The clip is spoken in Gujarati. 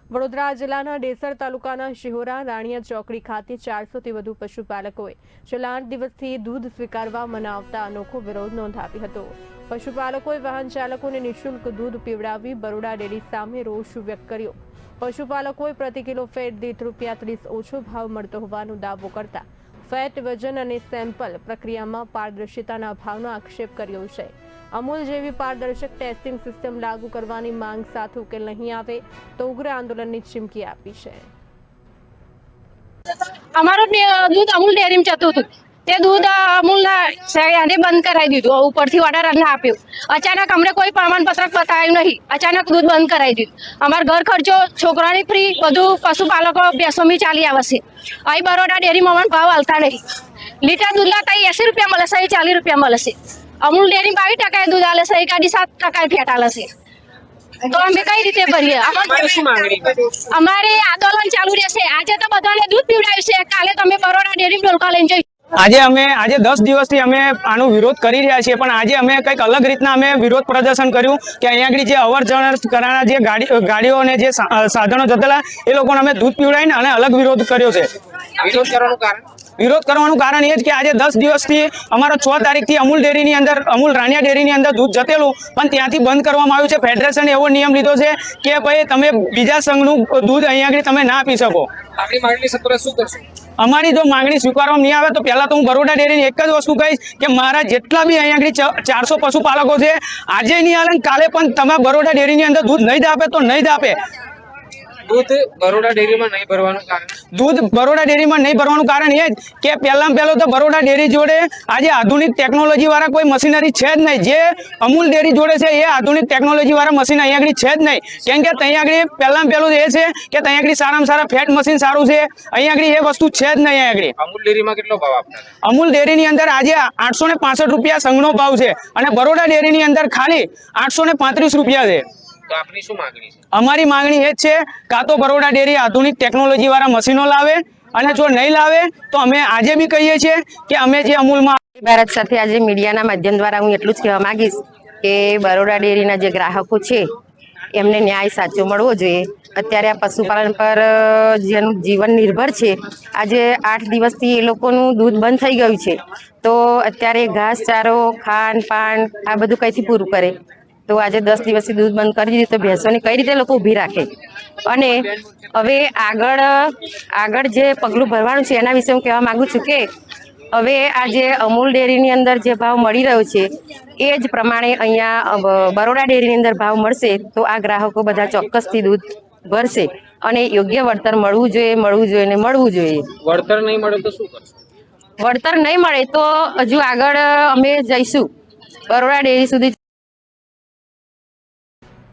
વડોદરા જિલ્લાના ડેસર તાલુકાના શિહોરા રાણીયા ચોકડી ખાતે 400થી વધુ પશુપાલકોએ છેલ્લા 8 દિવસથી દૂધ સ્વીકારવા મનાવતા અનોખો વિરોધ નોંધાવ્યો હતો। પશુપાલકોએ વાહન ચાલકોને નિઃશુલ્ક દૂધ પીવડાવી બરોડા ડેરી સામે રોષ વ્યક્ત કર્યો। પશુપાલકોએ પ્રતિ કિલો ફેટ દીઠ ₹30 ઓછો ભાવ મળતો હોવાનો દાવો કરતા ફેટ વજન અને સેમ્પલ પ્રક્રિયામાં પારદર્શિતાના અભાવનો આક્ષેપ કર્યો છે। अमूल जेवी पारदर्शक टेस्टिंग सिस्टम लागू करवानी मांग साथ उकेल नहीं आवे तो उग्र आंदोलन की चीमकी आपी है। अमारू दूध अमूल डेरी में जतुं हतुं ते दूध अमूल ने बंद कराई दीधुं। उपरथी ऑर्डर अમને આપ્યો। अचानक अमने कोई प्रमाणपत्र बताव्યું नहीं। अचानक दूध बंद कराई दीधुं। अमार घर खर्चो छोकरानी फ्री બધું पशुपालको बेसोमी चाली आवे छे। અહીં બરોડા ડેરીમાં મને ભાવ આલતા નહીં। લીટર दूध लाता 80 રૂપિયા મળે છે, 40 રૂપિયા મળે છે। अमूल डेरी 22% दूध आले से, गाड़ी 7% फेट आले से। तो अमे कई रीते भरीए? अमारे आंदोलन चालू रहेशे। आज तो बधाने दूध पीवडाव्युं छे, काले तमे बरोड़ा डेरी डोलका लईने जईशो। આજે 10 દિવસથી અમે આનો વિરોધ કરી રહ્યા છીએ, પણ આજે અમે કંઈક અલગ રીતના અમે વિરોધ પ્રદર્શન કર્યું કે અહીંયા આગળ જે અવર જવર કરવાના જે ગાડીઓ અને જે સાધનો જતેલા એ લોકોને અમે દૂધ પીવડાવીને અને અલગ વિરોધ કર્યો છે। વિરોધ કરવાનું કારણ એ જ કે આજે 10 દિવસથી અમારા 6 તારીખથી અમૂલ ડેરીની અંદર અમૂલ રાણીયા ડેરીની અંદર દૂધ જતેલું પણ ત્યાંથી બંધ કરવામાં આવ્યું છે। ફેડરેશને એવો નિયમ લીધો છે કે ભાઈ તમે બીજા સંઘનું દૂધ અહીંયા આગળ તમે ના આપી શકો। આપણી માંગણી સત્વરે શું કરશો? અમારી જો માંગણી સ્વીકારવામાં નહીં આવે તો પહેલા તો હું બરોડા ડેરીની એક જ વસ્તુ કહીશ કે મારા જેટલા બી અહીંયા આગળ 400 પશુપાલકો છે, આજે નહીં આવે કાલે પણ તમે બરોડા ડેરીની અંદર દૂધ નહીં જ આપે તો નહીં જ આપે। दूध बरोड़ा डेरी में नहीं भरवानुं कारण? दूध बरोड़ा डेरी में नहीं भरवानुं कारण ये कि पहला पहलो तो बरोड़ा डेरी जोड़े आज आधुनिक टेक्नोलॉजी वाला कोई मशीनरी है ज नहीं। जे अमूल डेरी जोड़े से ये आधुनिक टेक्नोलॉजी वाला मशीन अहीं आगळी है ज नहीं। केम के तहीं आगळी पहला पहलू ये है कि तहीं आगळी सारामां सारा फेट मशीन सारूं छे, अहीं आगळी ये वस्तु है ज नहीं। आगळी अमूल डेरी में केटलो भाव आपने? अमूल डेरी नी अंदर आज 865 રૂપિયા संघनो भाव है और बरोड़ा डेरी नी अंदर खाली 835 રૂપિયા है। तो आपनी શું માંગણી છે? અમારી માંગણી એ છે કાં તો બરોડા ડેરી આધુનિક ટેકનોલોજી વાળા મશીનો લાવે અને જો નહીં લાવે તો અમે આજે બી કહીએ છીએ કે અમે જે અમૂલમાં ભારત સાથે આજે મીડિયાના માધ્યમ દ્વારા હું એટલું જ કહેવા માંગીશ કે બરોડા ડેરીના જે ગ્રાહકો છે એમને ન્યાય સાચો મળવો જોઈએ। અત્યારે આ પશુપાલન પર જેનું જીવન નિર્ભર છે, આજે 8 દિવસથી એ લોકોનું દૂધ બંધ થઈ ગયું છે, તો અત્યારે ઘાસચારો ખાંડ પાન આ બધું કઈથી પૂરું કરે? તો આજે 10 દિવસથી દૂધ બંધ કરી દીધું તો ભેંસોને કઈ રીતે લોકો ઊભી રાખે? અને હવે આગળ જે પગલું ભરવાનું છે એના વિશે હું કહેવા માંગુ છું કે હવે આ જે અમૂલ ડેરીની અંદર જે ભાવ મળી રહ્યો છે એ જ પ્રમાણે અહીંયા બરોડા ડેરીની અંદર ભાવ મળશે તો આ ગ્રાહકો બધા ચોક્કસથી દૂધ ભરશે અને યોગ્ય વળતર મળવું જોઈએ ને મળવું જોઈએ। વળતર નહીં મળે તો શું કરશો? વળતર નહીં મળે તો હજુ આગળ અમે જઈશું, બરોડા ડેરી સુધી